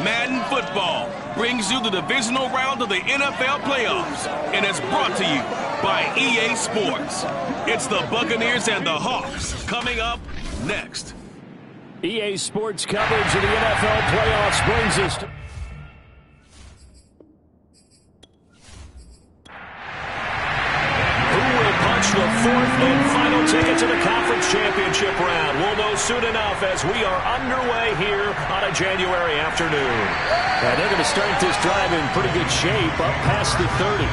Madden Football brings you the divisional round of the NFL playoffs and is brought to you by EA Sports. It's the Buccaneers and the Hawks coming up next. EA Sports coverage of the NFL playoffs brings us to... The fourth and final ticket to the conference championship round. We'll know soon enough as we are underway here on a January afternoon. And they're going to start this drive in pretty good shape up past the 30.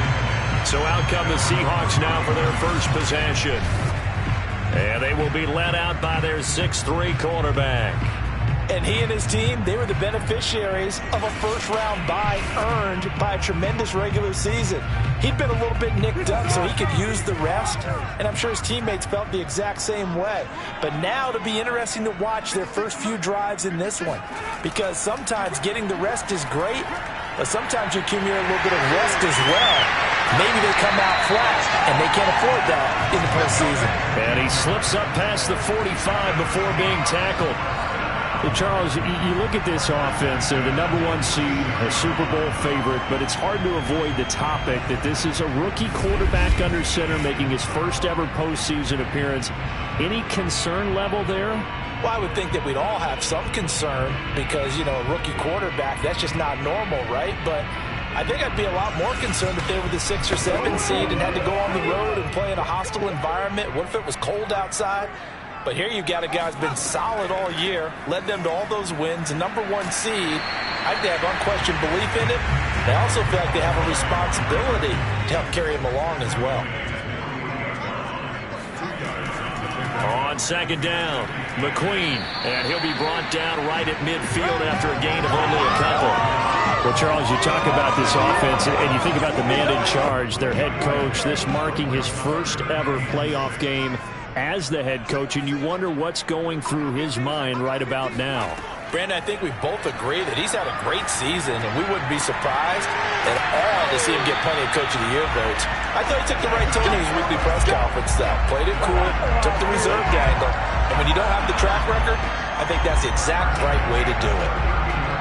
So out come the Seahawks now for their first possession. And they will be led out by their 6'3" quarterback. And he and his team, they were the beneficiaries of a first-round bye earned by a tremendous regular season. He'd been a little bit nicked up so he could use the rest, and I'm sure his teammates felt the exact same way. But now it'll be interesting to watch their first few drives in this one, because sometimes getting the rest is great, but sometimes you accumulate a little bit of rest as well. Maybe they come out flat, and they can't afford that in the postseason. And he slips up past the 45 before being tackled. Charles, you look at this offense, they're the #1 seed, a Super Bowl favorite, but it's hard to avoid the topic that this is a rookie quarterback under center making his first ever postseason appearance. Any concern level there? Well, I would think that we'd all have some concern because, you know, a rookie quarterback, that's just not normal, right? But I think I'd be a lot more concerned if they were the 6 or 7 seed and had to go on the road and play in a hostile environment. What if it was cold outside? But here you got a guy who's been solid all year, led them to all those wins, a #1 seed. I think they have unquestioned belief in it. They also feel like they have a responsibility to help carry him along as well. On second down, McQueen, and he'll be brought down right at midfield after a gain of only a couple. Well, Charles, you talk about this offense, and you think about the man in charge, their head coach, this marking his first ever playoff game as the head coach, and you wonder what's going through his mind right about now. Brandon, I think we both agree that he's had a great season, and we wouldn't be surprised at all to see him get plenty of Coach of the Year votes. I thought he took the right tone in his weekly press conference, though. Played it cool, took the reserve angle, and when you don't have the track record, I think that's the exact right way to do it.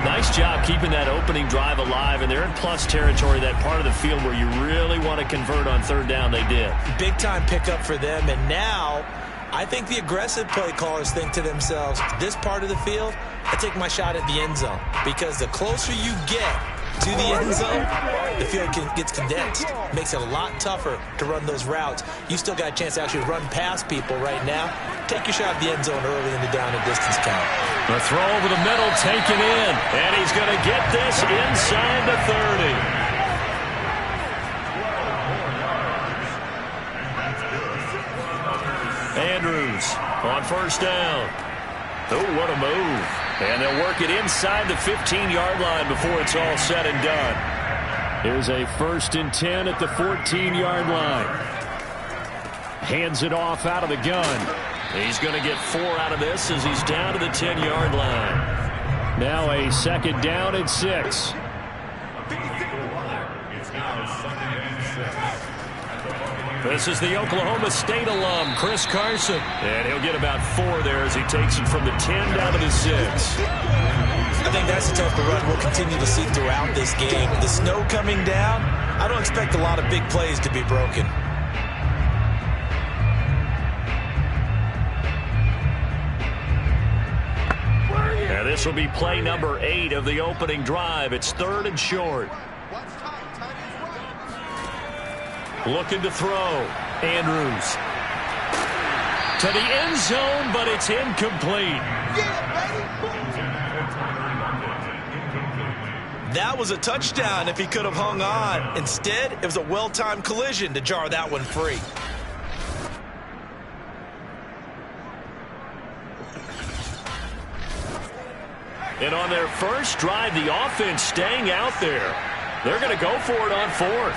Nice job keeping that opening drive alive, and they're in plus territory, that part of the field where you really want to convert on third down. They did. Big-time pickup for them, and now I think the aggressive play callers think to themselves, this part of the field, I take my shot at the end zone, because the closer you get to the end zone, the field gets condensed. Makes it a lot tougher to run those routes. You still got a chance to actually run past people right now. Take your shot at the end zone early in the down and distance count. The throw over the middle taken in, and he's going to get this inside the 30. Andrews on first down. Oh, what a move. And they'll work it inside the 15-yard line before it's all said and done. Here's a 1st and 10 at the 14-yard line. Hands it off out of the gun. He's going to get 4 out of this as he's down to the 10-yard line. Now a 2nd down and 6. This is the Oklahoma State alum, Chris Carson. And he'll get about 4 there as he takes it from the 10 down to the 6. I think that's the type of run we'll continue to see throughout this game. The snow coming down, I don't expect a lot of big plays to be broken. And this will be play number 8 of the opening drive. It's 3rd and short. Looking to throw. Andrews. To the end zone, but it's incomplete. That was a touchdown if he could have hung on. Instead, it was a well-timed collision to jar that one free. And on their first drive, the offense staying out there. They're going to go for it on 4th.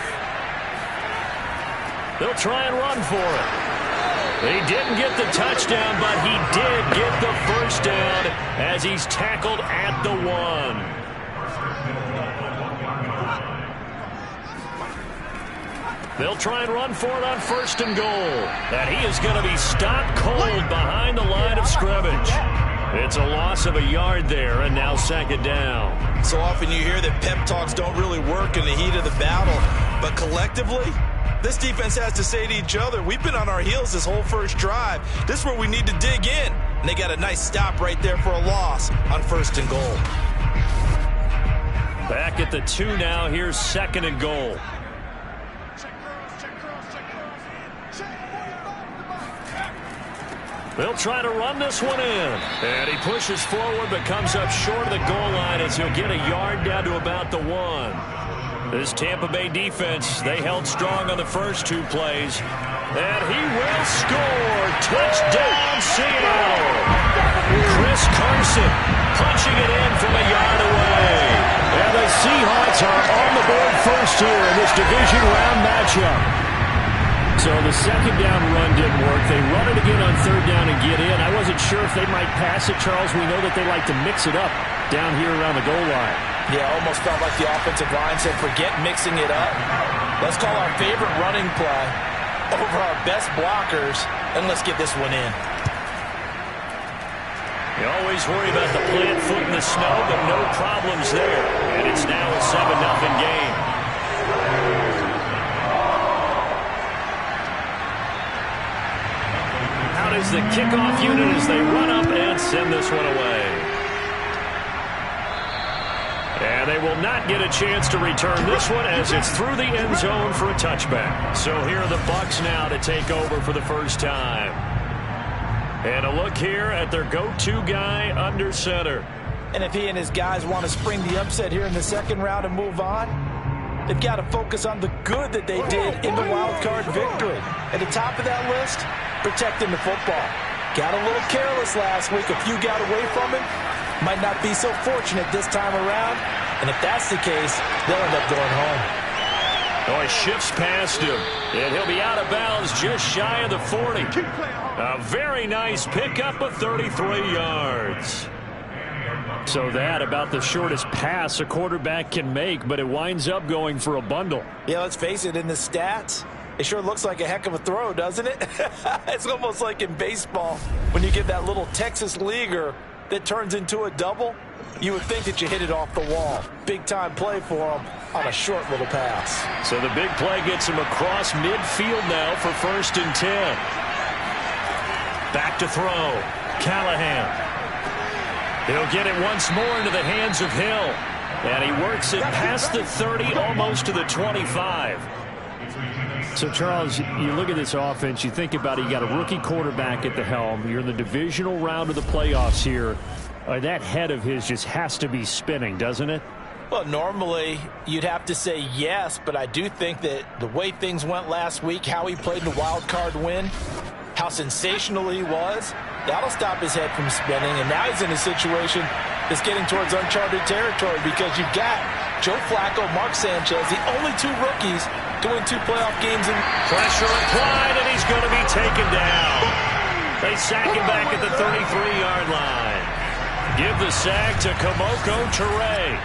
They'll try and run for it. He didn't get the touchdown, but he did get the first down as he's tackled at the 1. They'll try and run for it on 1st and goal. And he is going to be stopped cold behind the line of scrimmage. It's a loss loss of a yard there, and now second down. So often you hear that pep talks don't really work in the heat of the battle, but collectively, this defense has to say to each other, we've been on our heels this whole first drive. This is where we need to dig in. And they got a nice stop right there for a loss on 1st and goal. Back at the 2 now. Here's 2nd and goal. They'll try to run this one in. And he pushes forward but comes up short of the goal line as he'll get a yard down to about the 1. This Tampa Bay defense, they held strong on the first 2 plays. And he will score. Touchdown, Seattle. Chris Carson punching it in from a yard away. And the Seahawks are on the board first here in this division round matchup. So the second down run didn't work. They run it again on 3rd down and get in. I wasn't sure if they might pass it, Charles. We know that they like to mix it up down here around the goal line. Yeah, almost felt like the offensive line said, forget mixing it up. Let's call our favorite running play over our best blockers, and let's get this one in. You always worry about the plant foot in the snow, but no problems there. And it's now a 7-0 game. Out is the kickoff unit as they run up and send this one away. And they will not get a chance to return this one as it's through the end zone for a touchback. So here are the Bucs now to take over for the first time. And a look here at their go-to guy under center. And if he and his guys want to spring the upset here in the second round and move on, they've got to focus on the good that they did in the wild card victory. At the top of that list, protecting the football. Got a little careless last week. A few got away from him. Might not be so fortunate this time around. And if that's the case, they'll end up going home. Oh, he shifts past him. And he'll be out of bounds just shy of the 40. A very nice pickup of 33 yards. So that about the shortest pass a quarterback can make, but it winds up going for a bundle. Yeah, let's face it, in the stats, it sure looks like a heck of a throw, doesn't it? It's almost like in baseball when you get that little Texas leaguer that turns into a double. You would think that you hit it off the wall. Big time play for him on a short little pass. So the big play gets him across midfield now for 1st and 10. Back to throw. Callahan. He'll get it once more into the hands of Hill. And he works it past the 30, almost to the 25. So, Charles, you look at this offense, you think about it, you got a rookie quarterback at the helm. You're in the divisional round of the playoffs here. That head of his just has to be spinning, doesn't it? Well, normally you'd have to say yes, but I do think that the way things went last week, how he played in the wild card win, how sensational he was, that'll stop his head from spinning. And now he's in a situation that's getting towards uncharted territory because you've got Joe Flacco, Mark Sanchez, the only 2 rookies doing 2 playoff games. And pressure applied, and he's going to be taken down. They sack him back at the 33-yard line. Give the sack to Kamoko Toure.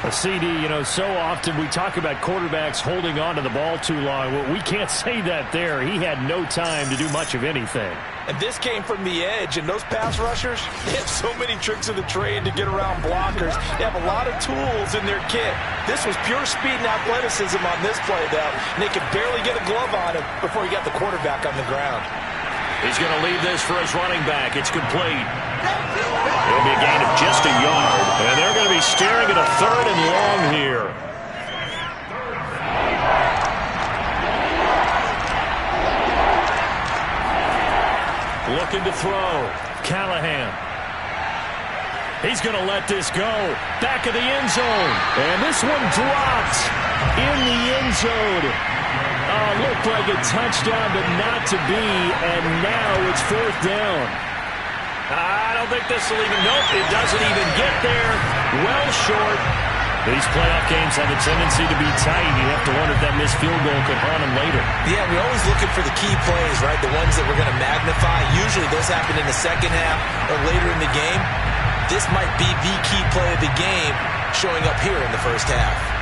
A CD, you know, so often we talk about quarterbacks holding on to the ball too long. Well, we can't say that there. He had no time to do much of anything. And this came from the edge, and those pass rushers, they have so many tricks of the trade to get around blockers. They have a lot of tools in their kit. This was pure speed and athleticism on this play, though, and they could barely get a glove on him before he got the quarterback on the ground. He's going to leave this for his running back. It's complete. It'll be a gain of just a yard, and they're going to be staring at a 3rd and long here. Looking to throw. Callahan. He's going to let this go. Back of the end zone. And this one dropped in the end zone. Looked like a touchdown, but not to be. And now it's 4th down. I don't think this will even, nope, it doesn't even get there. Well short. These playoff games have a tendency to be tight. You have to wonder if that missed field goal could haunt them later. Yeah, we're always looking for the key plays, right? The ones that we're going to magnify. Usually those happen in the second half or later in the game. This might be the key play of the game showing up here in the first half.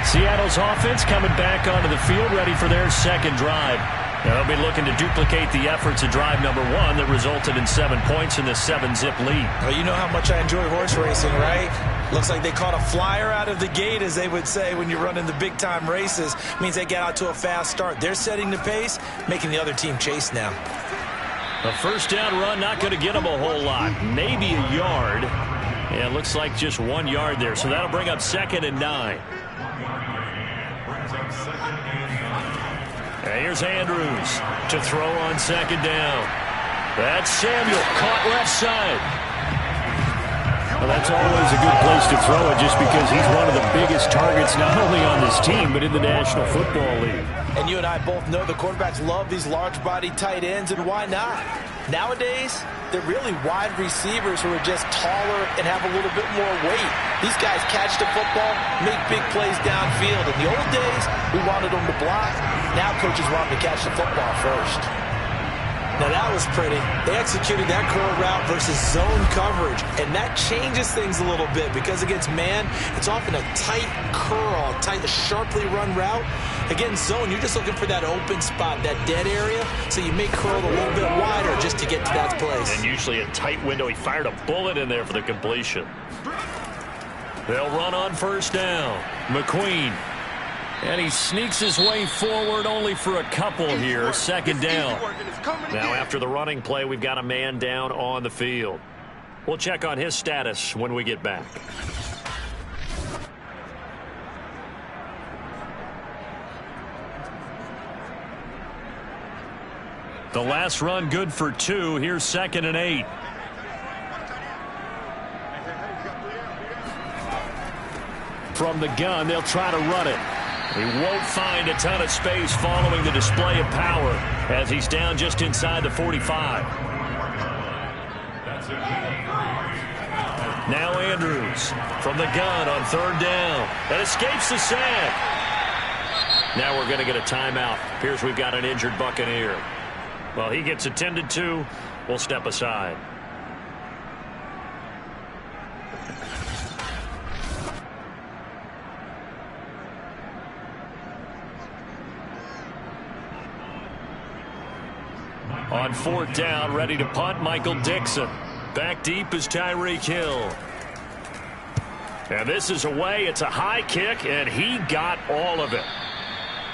Seattle's offense coming back onto the field, ready for their second drive. They'll be looking to duplicate the efforts of drive number 1 that resulted in 7 points in the 7-zip lead. Well, you know how much I enjoy horse racing, right? Looks like they caught a flyer out of the gate, as they would say when you're running the big-time races. Means they get out to a fast start. They're setting the pace, making the other team chase now. A first down run, not going to get them a whole lot. Maybe a yard. Yeah, it looks like just 1 yard there. So that'll bring up 2nd and 9. And here's Andrews to throw on 2nd down. That's Samuel, caught left side. Well, that's always a good place to throw it, just because he's one of the biggest targets not only on this team but in the National Football League. And you and I both know the quarterbacks love these large-body tight ends, and why not? Nowadays, they're really wide receivers who are just taller and have a little bit more weight. These guys catch the football, make big plays downfield. In the old days, we wanted them to block. Now coaches want them to catch the football first. Now that was pretty. They executed that curl route versus zone coverage, and that changes things a little bit because against man, it's often a tight curl, sharply run route. Against zone, you're just looking for that open spot, that dead area, so you may curl a little bit wider just to get to that place. And usually a tight window. He fired a bullet in there for the completion. They'll run on first down. McQueen. And he sneaks his way forward only for a couple here. 2nd down. Now after the running play, we've got a man down on the field. We'll check on his status when we get back. The last run good for 2. Here's 2nd and 8. From the gun, they'll try to run it. He won't find a ton of space following the display of power as he's down just inside the 45. Now Andrews from the gun on 3rd down. That escapes the sack. Now we're going to get a timeout. Appears we've got an injured Buccaneer. Well, he gets attended to. We'll step aside. On 4th down, ready to punt, Michael Dixon. Back deep is Tyreek Hill. And this is away. It's a high kick, and he got all of it.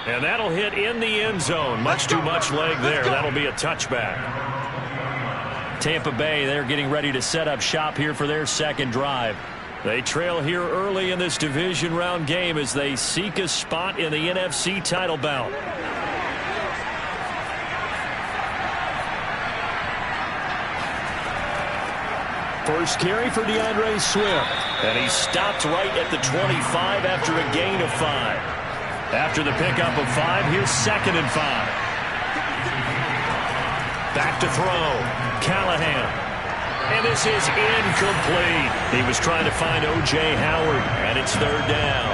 And that'll hit in the end zone. Much too much leg there. That'll be a touchback. Tampa Bay, they're getting ready to set up shop here for their 2nd drive. They trail here early in this division round game as they seek a spot in the NFC title bout. First carry for DeAndre Swift. And he stopped right at the 25 after a gain of 5. After the pickup of 5, here's 2nd and 5. Back to throw. Callahan. And this is incomplete. He was trying to find O.J. Howard, and it's 3rd down.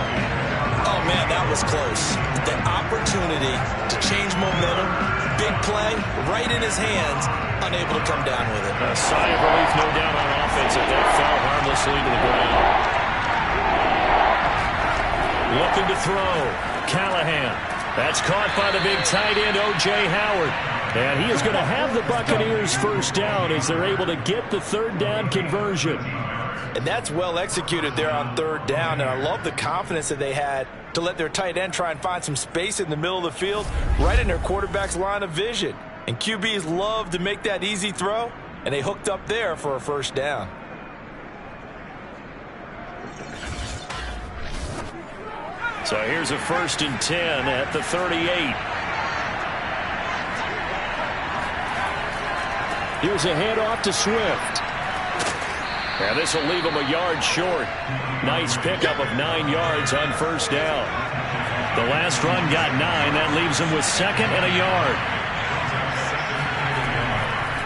Oh, man, that was close. The opportunity to change momentum, big play, right in his hands, unable to come down with it. A sigh of relief, no doubt, on offense if that fell harmlessly to the ground. Looking to throw. Callahan. That's caught by the big tight end, O.J. Howard. And he is going to have the Buccaneers first down as they're able to get the 3rd down conversion. And that's well executed there on 3rd down. And I love the confidence that they had to let their tight end try and find some space in the middle of the field, right in their quarterback's line of vision. And QBs love to make that easy throw, and they hooked up there for a first down. So here's a 1st and 10 at the 38. Here's a handoff to Swift. And this will leave him a yard short. Nice pickup of 9 yards on 1st down. The last run got 9. That leaves him with 2nd and a yard.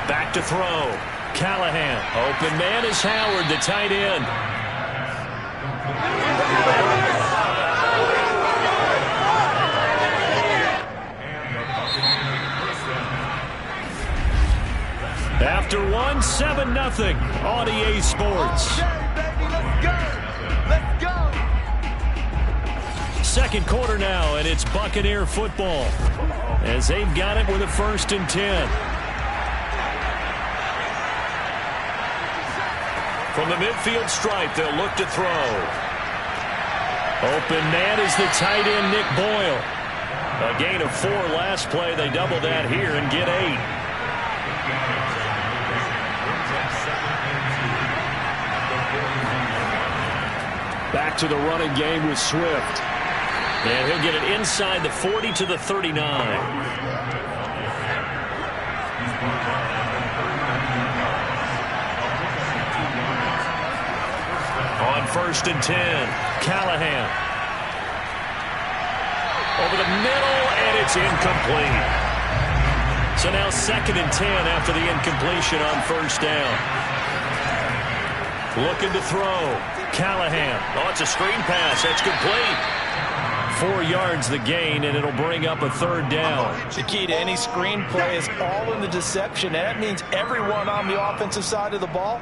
Back to throw. Callahan. Open man is Howard, the tight end. After 1, 7-0 on EA Sports. Let's go. Second quarter now, and it's Buccaneer football. as they've got it with a 1st and 10. From the midfield stripe, they'll look to throw. Open man is the tight end, Nick Boyle. A gain of 4 last play. They double that here and get 8. Back to the running game with Swift. And he'll get it inside the 40 to the 39. On 1st and 10, Callahan. Over the middle, and it's incomplete. So now 2nd and 10 after the incompletion on 1st down. Looking to throw. Callahan. Oh, it's a screen pass. That's complete. 4 yards the gain, and it'll bring up a 3rd down. The key to any screen play is all in the deception, and that means everyone on the offensive side of the ball.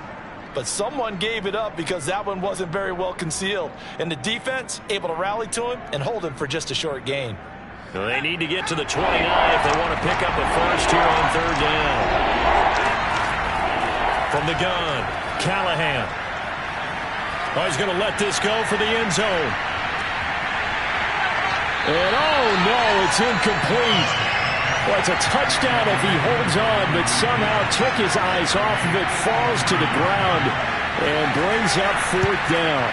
But someone gave it up because that one wasn't very well concealed. And the defense able to rally to him and hold him for just a short gain. Well, they need to get to the 29 if they want to pick up a 1st here on 3rd down. From the gun, Callahan. Oh, he's going to let this go for the end zone. And oh no, it's incomplete. Well, it's a touchdown if he holds on, but somehow took his eyes off of it, falls to the ground, and brings up 4th down.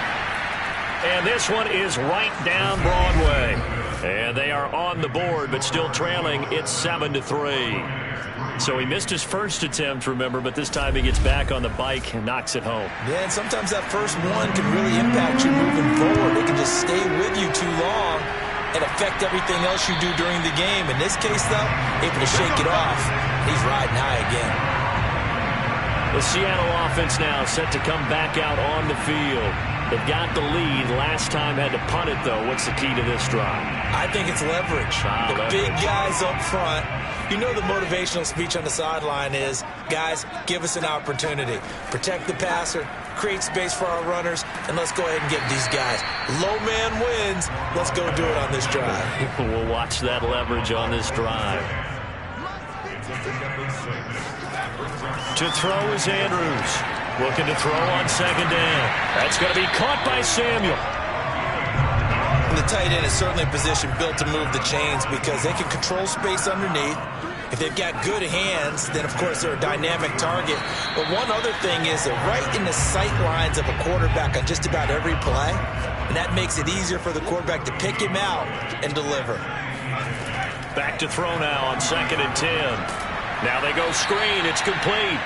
And this one is right down Broadway. And they are on the board, but still trailing. It's 7-3. So he missed his first attempt, remember, but this time he gets back on the bike and knocks it home. Yeah, and sometimes that first one can really impact you moving forward. It can just stay with you too long and affect everything else you do during the game. In this case, though, able to shake it off. He's riding high again. The Seattle offense now set to come back out on the field. They've got the lead. Last time had to punt it, though. What's the key to this drive? I think it's leverage. The big guys up front. You know the motivational speech on the sideline is, guys, give us an opportunity. Protect the passer, create space for our runners, and let's go ahead and get these guys. Low man wins. Let's go do it on this drive. We'll watch that leverage on this drive. To throw is Andrews. Looking to throw on 2nd down. That's going to be caught by Samuel. And the tight end is certainly a position built to move the chains because they can control space underneath. If they've got good hands, then, of course, they're a dynamic target. But one other thing is they're right in the sight lines of a quarterback on just about every play. And that makes it easier for the quarterback to pick him out and deliver. Back to throw now on 2nd and 10. Now they go screen. It's complete.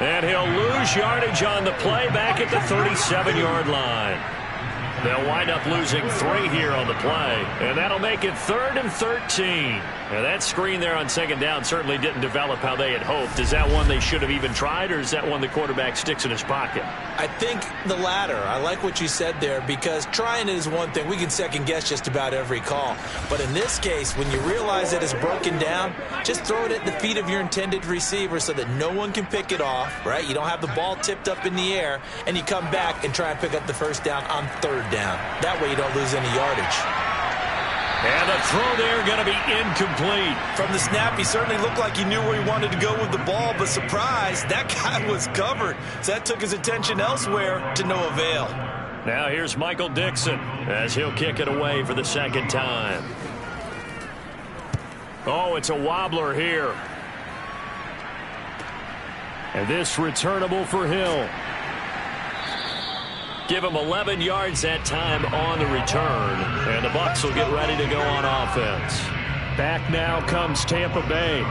And he'll lose yardage on the play back at the 37-yard line. They'll wind up losing 3 here on the play, and that'll make it 3rd and 13. Now, that screen there on 2nd down certainly didn't develop how they had hoped. Is that one they should have even tried, or is that one the quarterback sticks in his pocket? I think the latter. I like what you said there because trying it is one thing. We can second-guess just about every call. But in this case, when you realize that it's broken down, just throw it at the feet of your intended receiver so that no one can pick it off, right? You don't have the ball tipped up in the air, and you come back and try and pick up the 1st down on 3rd down. That way you don't lose any yardage. And the throw there going to be incomplete. From the snap, he certainly looked like he knew where he wanted to go with the ball, but surprise, that guy was covered. So that took his attention elsewhere to no avail. Now here's Michael Dixon as he'll kick it away for the 2nd time. Oh, it's a wobbler here. And this returnable for Hill. Give him 11 yards that time on the return. And the Bucs will get ready to go on offense. Back now comes Tampa Bay.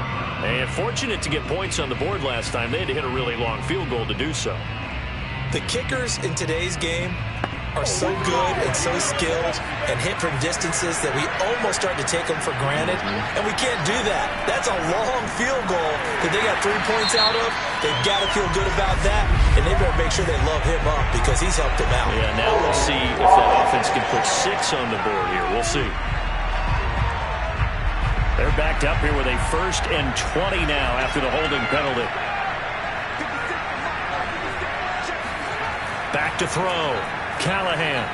And fortunate to get points on the board last time. They had to hit a really long field goal to do so. The kickers in today's game are so good and so skilled and hit from distances that we almost start to take them for granted. And we can't do that. That's a long field goal that they got 3 points out of. They've got to feel good about that, and they better make sure they love him up because he's helped them out. Yeah, now we'll see if that offense can put 6 on the board here. We'll see. They're backed up here with a 1st and 20 now after the holding penalty. Back to throw. Callahan.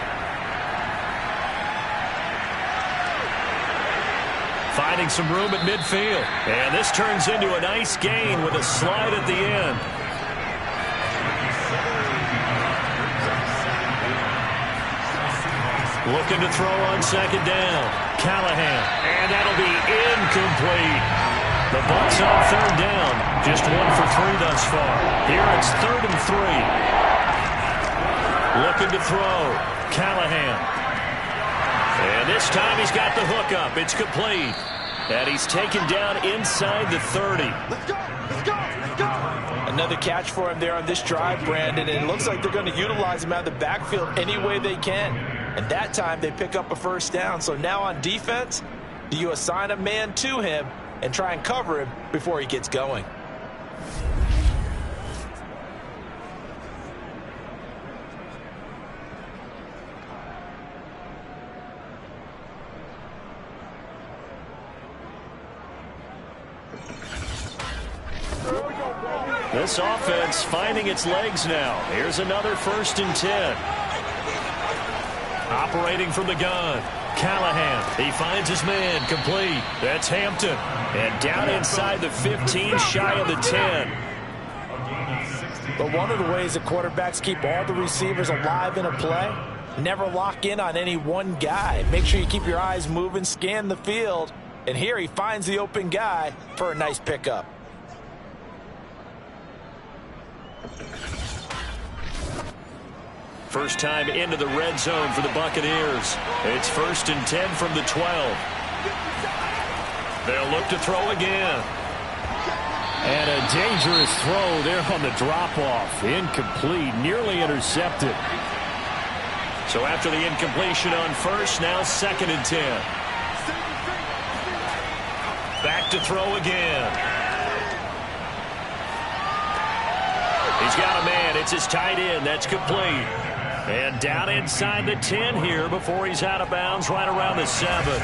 Finding some room at midfield. And this turns into a nice gain with a slide at the end. Looking to throw on second down. Callahan. And that'll be incomplete. The Bucs on third down. Just 1 for 3 thus far. Here it's 3rd and 3. Looking to throw. Callahan. And this time he's got the hook up. It's complete. And he's taken down inside the 30. Let's go! Let's go! Let's go! Another catch for him there on this drive, Brandon. And it looks like they're going to utilize him out of the backfield any way they can. And that time they pick up a first down. So now on defense, do you assign a man to him and try and cover him before he gets going? This offense finding its legs now. Here's another 1st and 10. Operating from the gun. Callahan. He finds his man. Complete. That's Hampton. And down inside the 15, shy of the 10. But one of the ways that quarterbacks keep all the receivers alive in a play, never lock in on any one guy. Make sure you keep your eyes moving, scan the field. And here he finds the open guy for a nice pickup. First time into the red zone for the Buccaneers. It's 1st and 10 from the 12. They'll look to throw again. And a dangerous throw there on the drop-off. Incomplete, nearly intercepted. So after the incompletion on first, now 2nd and 10. Back to throw again. He's got a man. It's his tight end. That's complete. And down inside the 10 here before he's out of bounds right around the 7.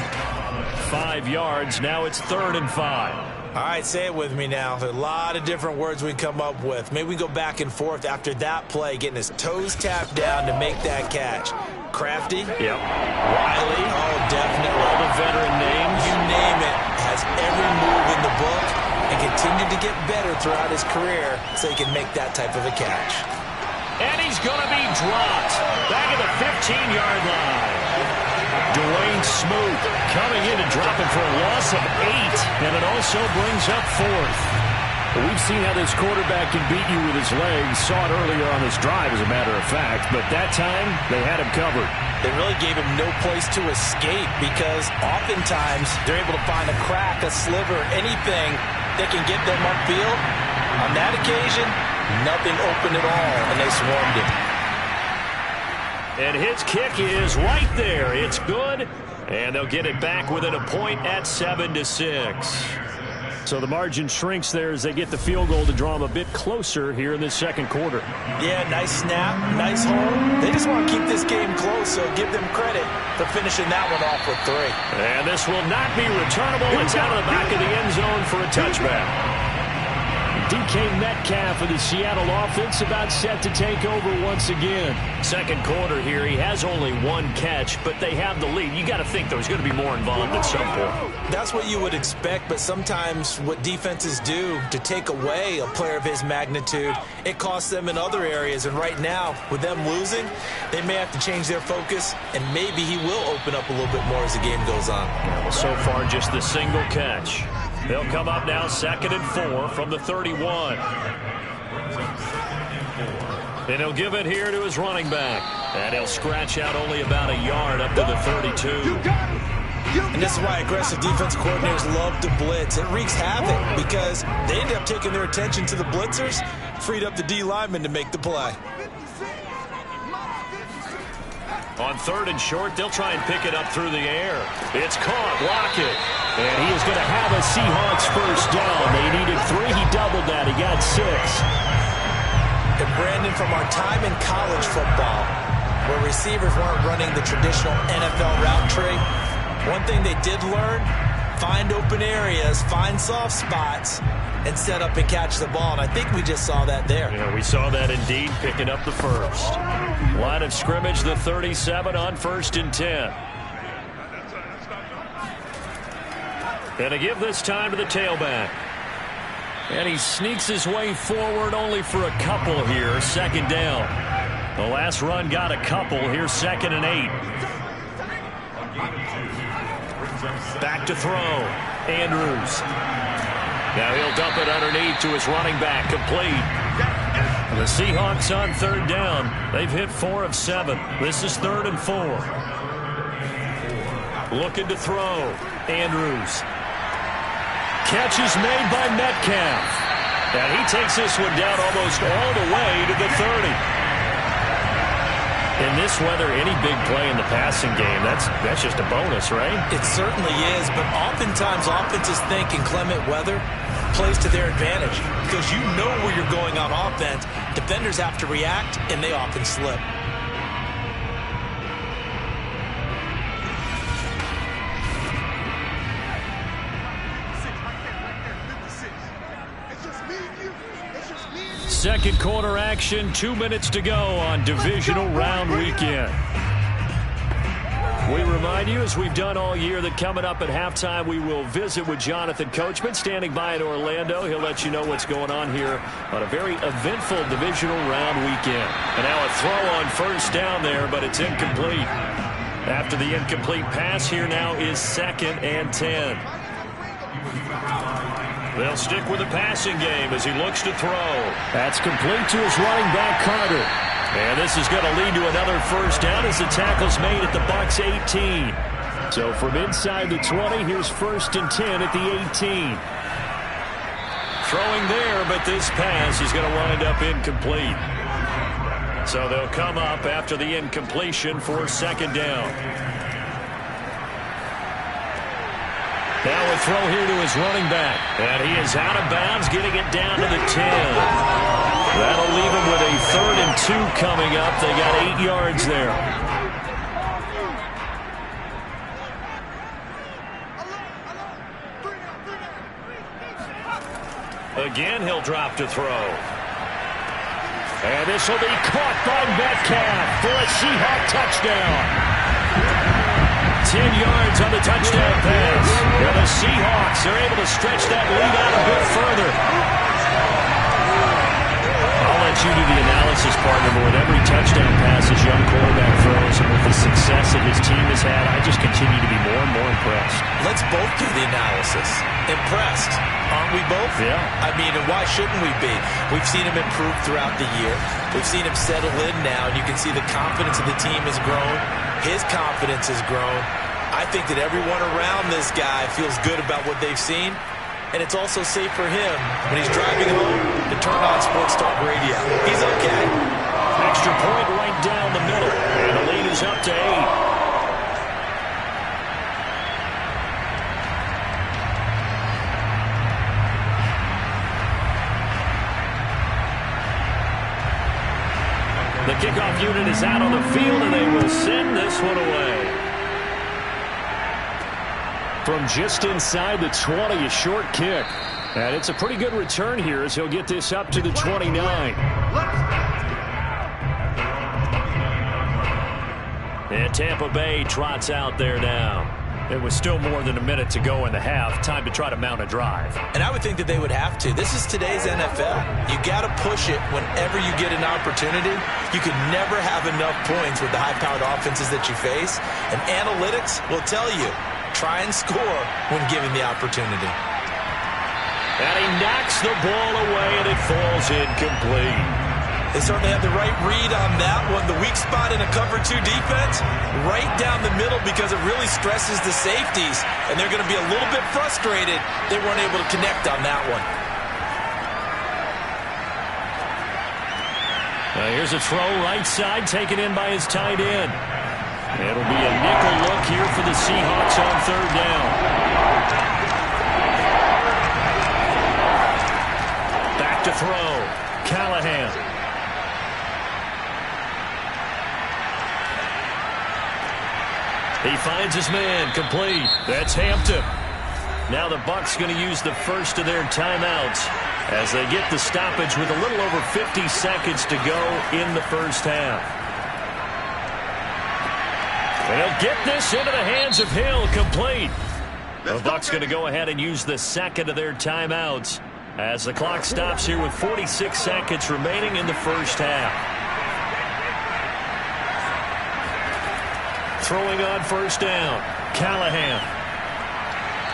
5 yards. Now it's 3rd and 5. All right, say it with me now. There's a lot of different words we come up with. Maybe we go back and forth after that play, getting his toes tapped down to make that catch. Crafty? Yep. Wiley? Oh, definitely. All the veteran names. You name it. Has every move in the book and continued to get better throughout his career so he can make that type of a catch. And he's going to be dropped. Back at the 15-yard line. Dwayne Smoot coming in and dropping for a loss of 8. And it also brings up 4th. Well, we've seen how this quarterback can beat you with his legs. Saw it earlier on this drive, as a matter of fact. But that time, they had him covered. They really gave him no place to escape because oftentimes they're able to find a crack, a sliver, anything that can get them upfield. On that occasion, nothing open at all, and they swarmed him. And his kick is right there. It's good, and they'll get it back within a point at 7-6. So the margin shrinks there as they get the field goal to draw them a bit closer here in this 2nd quarter. Yeah, nice snap, nice hold. They just want to keep this game close, so give them credit for finishing that one off with 3. And this will not be returnable. It's out of the back of the end zone for a touchback. DK Metcalf of the Seattle offense about set to take over once again. 2nd quarter here. He has only 1 catch, but they have the lead. You got to think there's going to be more involved at some point. That's what you would expect, but sometimes what defenses do to take away a player of his magnitude, it costs them in other areas. And right now, with them losing, they may have to change their focus, and maybe he will open up a little bit more as the game goes on. Well, so far, just the single catch. They'll come up now 2nd and 4 from the 31. And he'll give it here to his running back. And he'll scratch out only about a yard up to the 32. And this is why aggressive defense coordinators love to blitz. It wreaks havoc because they end up taking their attention to the blitzers, freed up the D lineman to make the play. On 3rd and short, they'll try and pick it up through the air. It's caught. Lockett. And he is going to have a Seahawks first down. They needed 3. He doubled that. He got 6. And Brandon, from our time in college football, where receivers weren't running the traditional NFL route tree, one thing they did learn, find open areas, find soft spots, and set up and catch the ball. And I think we just saw that there. Yeah, we saw that indeed, picking up the first. Line of scrimmage, the 37 on 1st and 10. And to give this time to the tailback. And he sneaks his way forward only for a couple here. Second down. The last run got a couple. Here's 2nd and 8. Back to throw. Andrews. Now he'll dump it underneath to his running back. Complete. The Seahawks on 3rd down. They've hit 4 of 7. This is 3rd and 4. Looking to throw. Andrews. Catch is made by Metcalf. And he takes this one down almost all the way to the 30. In this weather, any big play in the passing game, that's just a bonus, right? It certainly is, but oftentimes offenses think in clement weather plays to their advantage because you know where you're going on offense. Defenders have to react, and they often slip. Second quarter action, 2 minutes to go on divisional round weekend. We remind you, as we've done all year, that coming up at halftime, we will visit with Jonathan Coachman, standing by in Orlando. He'll let you know what's going on here on a very eventful divisional round weekend. And now a throw on 1st down there, but it's incomplete. After the incomplete pass, here now is 2nd and 10. They'll stick with the passing game as he looks to throw. That's complete to his running back, Carter. And this is going to lead to another 1st down as the tackle's made at the Bucs 18. So from inside the 20, here's 1st and 10 at the 18. Throwing there, but this pass is going to wind up incomplete. So they'll come up after the incompletion for 2nd down. Now a throw here to his running back. And he is out of bounds, getting it down to the 10. That'll leave him with a 3rd and 2 coming up. They got 8 yards there. Again, he'll drop to throw. And this will be caught by Metcalf for a Seahawk touchdown. 10 yards on the touchdown pass. And the Seahawks are able to stretch that lead out a bit further. I'll let you do the analysis, partner, but with every touchdown pass this young quarterback throws and with the success that his team has had, I just continue to be more and more impressed. Let's both do the analysis. Impressed, aren't we both? Yeah. I mean, and why shouldn't we be? We've seen him improve throughout the year. We've seen him settle in now, and you can see the confidence of the team has grown. His confidence has grown. I think that everyone around this guy feels good about what they've seen, and it's also safe for him when he's driving home to turn on Sports Talk Radio. He's okay. Extra point right down the middle, and the lead is up to 8. The kickoff unit is out on the field, and they will send this one away. From just inside the 20, a short kick. And it's a pretty good return here as he'll get this up to the 29. And Tampa Bay trots out there now. It was still more than a minute to go in the half. Time to try to mount a drive. And I would think that they would have to. This is today's NFL. You got to push it whenever you get an opportunity. You can never have enough points with the high-powered offenses that you face. And analytics will tell you, try and score when given the opportunity. And he knocks the ball away, and it falls incomplete. They certainly have the right read on that one. The weak spot in a cover 2 defense, right down the middle because it really stresses the safeties. And they're going to be a little bit frustrated they weren't able to connect on that one. Now here's a throw right side taken in by his tight end. It'll be a nickel look here for the Seahawks on 3rd down. Back to throw. Callahan. He finds his man, complete. That's Hampton. Now the Bucs going to use the first of their timeouts as they get the stoppage with a little over 50 seconds to go in the first half. They'll get this into the hands of Hill, complete. The Bucs going to go ahead and use the second of their timeouts as the clock stops here with 46 seconds remaining in the first half. Throwing on first down, Callahan.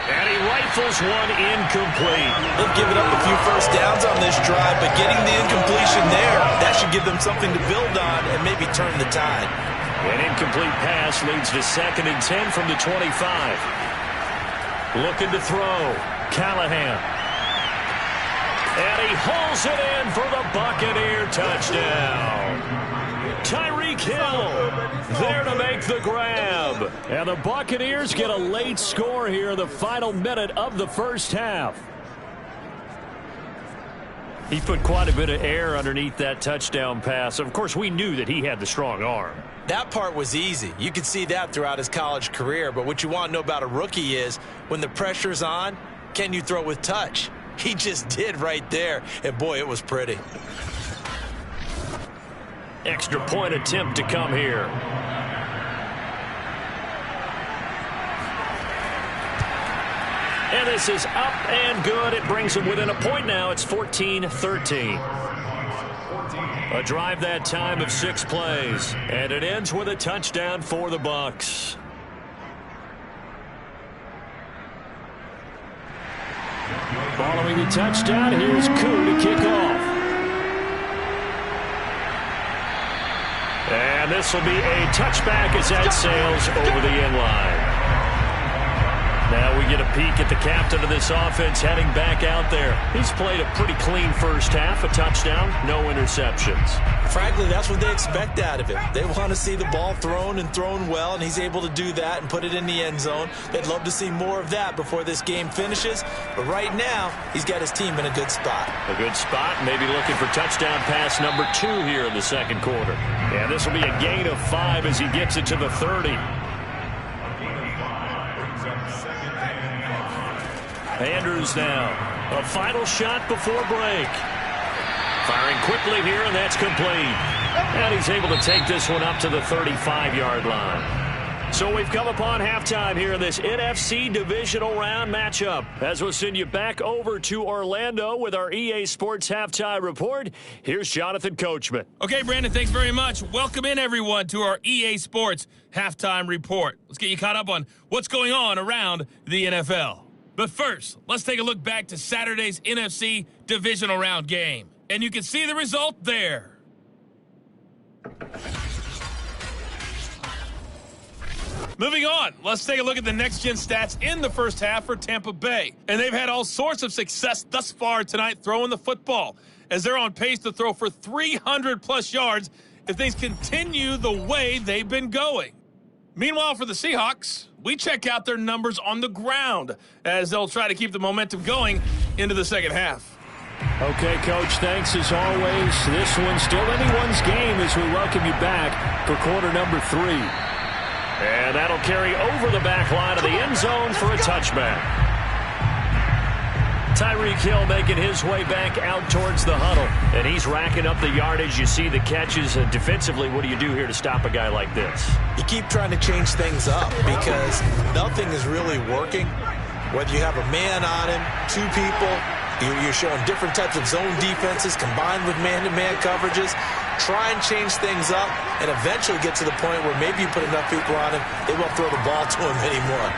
And he rifles one incomplete. They've given up a few first downs on this drive, but getting the incompletion there, that should give them something to build on and maybe turn the tide. An incomplete pass leads to 2nd and 10 from the 25. Looking to throw, Callahan. And he hauls it in for the Buccaneer touchdown. Tyreek Hill there to make the grab. And the Buccaneers get a late score here in the final minute of the first half. He put quite a bit of air underneath that touchdown pass. Of course, we knew that he had the strong arm. That part was easy. You could see that throughout his college career. But what you want to know about a rookie is when the pressure's on, can you throw with touch? He just did right there. And, boy, it was pretty. Extra point attempt to come here. And this is up and good. It brings them within a point now. It's 14-13. A drive that time of 6 plays. And it ends with a touchdown for the Bucs. Following the touchdown, here's Koo to kick off. And this will be a touchback as that sails over the end line. Now we get a peek at the captain of this offense heading back out there. He's played a pretty clean first half, a touchdown, no interceptions. Frankly, that's what they expect out of him. They want to see the ball thrown and thrown well, and he's able to do that and put it in the end zone. They'd love to see more of that before this game finishes. But right now, he's got his team in a good spot. A good spot, maybe looking for touchdown pass number 2 here in the second quarter. And this will be a gain of 5 as he gets it to the 30. Andrews now. A final shot before break. Firing quickly here, and that's complete. And he's able to take this one up to the 35-yard line. So we've come upon halftime here in this NFC divisional round matchup. As we'll send you back over to Orlando with our EA Sports Halftime Report, here's Jonathan Coachman. Okay, Brandon, thanks very much. Welcome in, everyone, to our EA Sports Halftime Report. Let's get you caught up on what's going on around the NFL. But first, let's take a look back to Saturday's NFC divisional round game. And you can see the result there. Moving on, let's take a look at the next-gen stats in the first half for Tampa Bay. And they've had all sorts of success thus far tonight throwing the football, as they're on pace to throw for 300-plus yards if things continue the way they've been going. Meanwhile, for the Seahawks, we check out their numbers on the ground as they'll try to keep the momentum going into the second half. Okay, Coach, thanks as always. This one's still anyone's game as we welcome you back for quarter number 3. And that'll carry over the back line of the end zone for a touchback. Tyreek Hill making his way back out towards the huddle. And he's racking up the yardage. You see the catches. Defensively, what do you do here to stop a guy like this? You keep trying to change things up because nothing is really working. Whether you have a man on him, 2 people, you're showing different types of zone defenses combined with man-to-man coverages. Try and change things up and eventually get to the point where maybe you put enough people on him, they won't throw the ball to him anymore.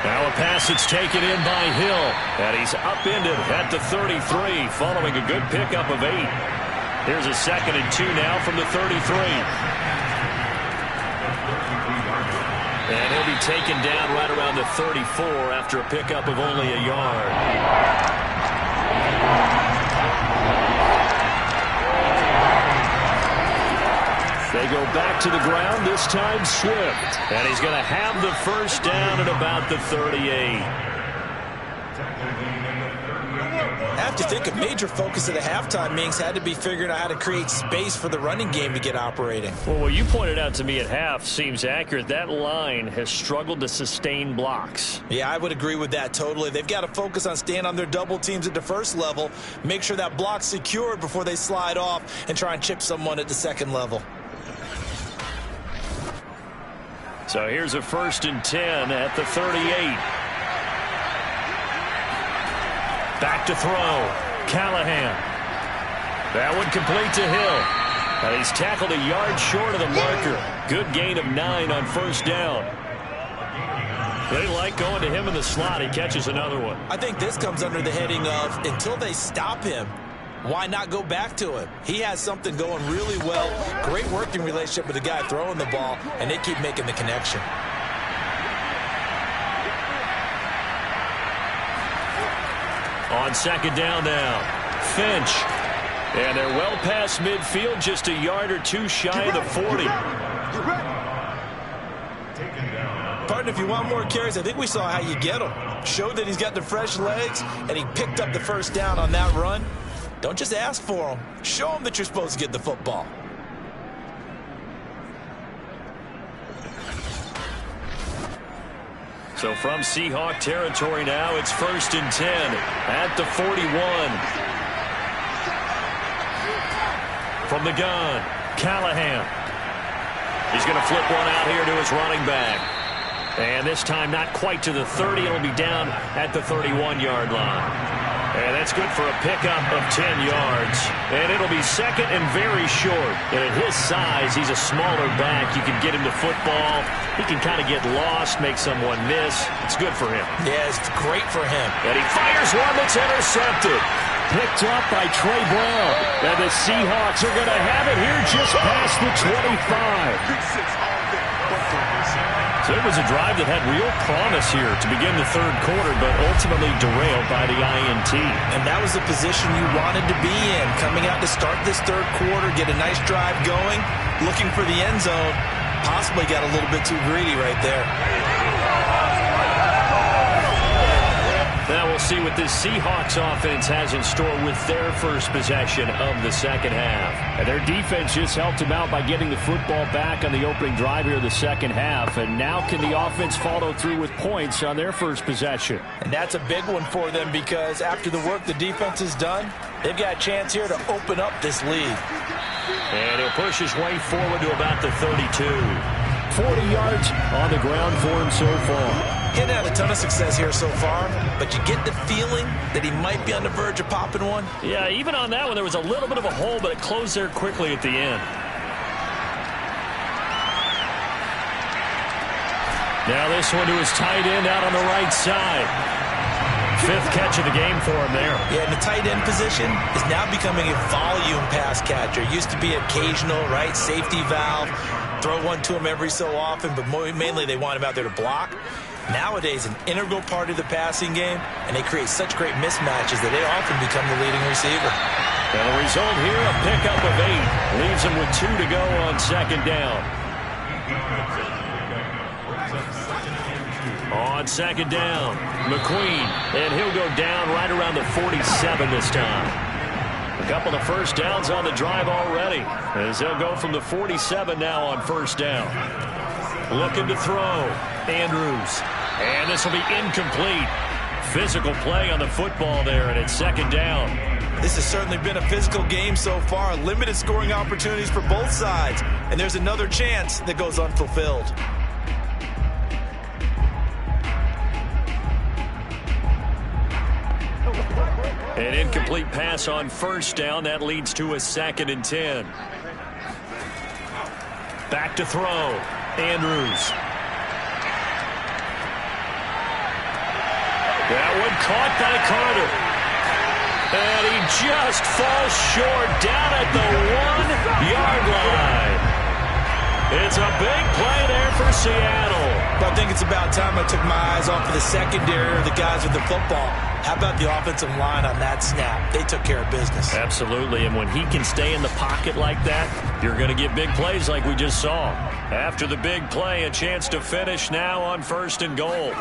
Now a pass that's taken in by Hill, and he's upended at the 33 following a good pickup of 8. Here's a 2nd and 2 now from the 33. And he'll be taken down right around the 34 after a pickup of only a yard. They go back to the ground, this time Swift. And he's going to have the first down at about the 38. I have to think a major focus of the halftime meetings had to be figuring out how to create space for the running game to get operating. Well, what you pointed out to me at half seems accurate. That line has struggled to sustain blocks. Yeah, I would agree with that totally. They've got to focus on staying on their double teams at the first level, make sure that block's secured before they slide off and try and chip someone at the second level. So So here's a 1st and 10 at the 38. Back to throw. Callahan. That one complete to Hill. And he's tackled a yard short of the marker. Good gain of 9 on 1st down. They like going to him in the slot. He catches another one. I think this comes under the heading of until they stop him, why not go back to him? He has something going really well. Great working relationship with the guy throwing the ball, and they keep making the connection. On 2nd down now, Finch. And they're well past midfield, just a yard or 2 shy of the 40. Partner, if you want more carries, I think we saw how you get them. Showed that he's got the fresh legs, and he picked up the 1st down on that run. Don't just ask for them. Show them that you're supposed to get the football. So from Seahawk territory now, it's 1st and 10 at the 41. From the gun, Callahan. He's going to flip one out here to his running back. And this time not quite to the 30. It'll be down at the 31-yard line. And that's good for a pickup of 10 yards. And it'll be 2nd and very short. And at his size, he's a smaller back. You can get him to football. He can kind of get lost, make someone miss. It's good for him. Yeah, it's great for him. And he fires one that's intercepted. Picked up by Trey Brown. And the Seahawks are going to have it here just past the 25. So it was a drive that had real promise here to begin the 3rd quarter, but ultimately derailed by the INT. And that was the position you wanted to be in. Coming out to start this 3rd quarter, get a nice drive going, looking for the end zone. Possibly got a little bit too greedy right there. Now we'll see what this Seahawks offense has in store with their first possession of the 2nd half. And their defense just helped them out by getting the football back on the opening drive here in the 2nd half. And now can the offense follow through with points on their first possession? And that's a big one for them because after the work the defense has done, they've got a chance here to open up this lead. And he'll push his way forward to about the 32. 40 yards on the ground for him so far. He hasn't had a ton of success here so far, but you get the feeling that he might be on the verge of popping one. Yeah, even on that one, there was a little bit of a hole, but it closed there quickly at the end. Now this one to his tight end out on the right side. 5th catch of the game for him there. Yeah, and the tight end position is now becoming a volume pass catcher. It used to be occasional, right? Safety valve. Throw one to him every so often, but mainly they want him out there to block. Nowadays, an integral part of the passing game, and they create such great mismatches that they often become the leading receiver. And the result here, a pickup of 8. Leaves him with 2 to go on 2nd down. On 2nd down, McQueen, and he'll go down right around the 47 this time. A couple of 1st downs on the drive already, as they'll go from the 47 now on 1st down. Looking to throw, Andrews. And this will be incomplete. Physical play on the football there, and it's 2nd down. This has certainly been a physical game so far. Limited scoring opportunities for both sides. And there's another chance that goes unfulfilled. An incomplete pass on 1st down. That leads to a 2nd and 10. Back to throw. Andrews. That one caught by Carter. And he just falls short down at the 1-yard line. It's a big play there for Seattle. But I think it's about time I took my eyes off of the secondary or the guys with the football. How about the offensive line on that snap? They took care of business. Absolutely, and when he can stay in the pocket like that, you're going to get big plays like we just saw. After the big play, a chance to finish now on 1st and goal.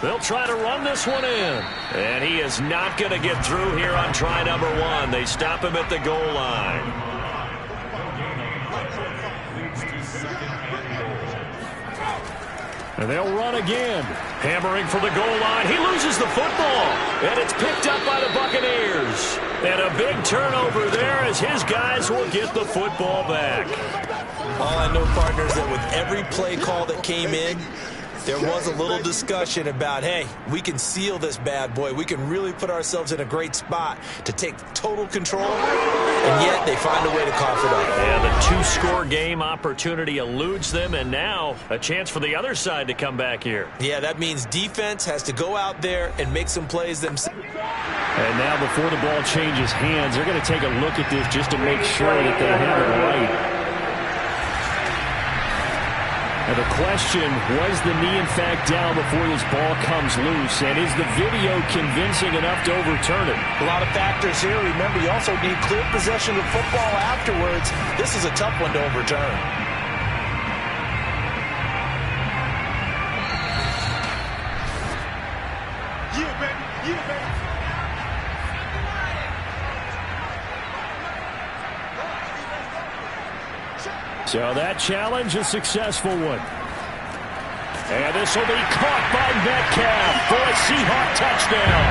They'll try to run this one in. And he is not going to get through here on try number 1. They stop him at the goal line. And they'll run again. Hammering for the goal line. He loses the football. And it's picked up by the Buccaneers. And a big turnover there as his guys will get the football back. All I know, partner, is that with every play call that came in, there was a little discussion about, hey, we can seal this bad boy. We can really put ourselves in a great spot to take total control, and yet they find a way to cough it up. Yeah, the two-score game opportunity eludes them, and now a chance for the other side to come back here. Yeah, that means defense has to go out there and make some plays themselves. And now before the ball changes hands, they're going to take a look at this just to make sure that they have it right. Now the question, was the knee in fact down before this ball comes loose? And is the video convincing enough to overturn it? A lot of factors here. Remember, you also need clear possession of football afterwards. This is a tough one to overturn. So that challenge, a successful one. And this will be caught by Metcalf for a Seahawk touchdown.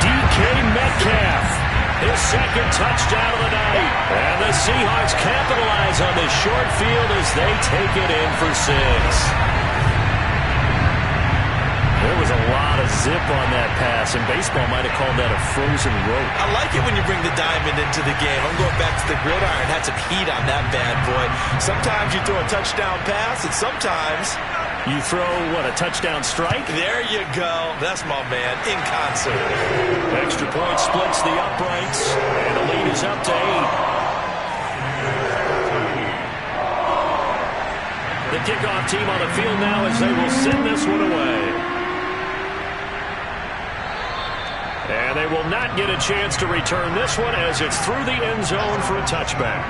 DK Metcalf, his second touchdown of the night. And the Seahawks capitalize on this short field as they take it in for 6. There was a lot of zip on that pass, and baseball might have called that a frozen rope. I like it when you bring the diamond into the game. I'm going back to the gridiron. Had some heat on that bad boy. Sometimes you throw a touchdown pass, and sometimes you throw, what, a touchdown strike? There you go. That's my man, in concert. Extra point splits the uprights, and the lead is up to 8. The kickoff team on the field now as they will send this one away. And they will not get a chance to return this one as it's through the end zone for a touchback.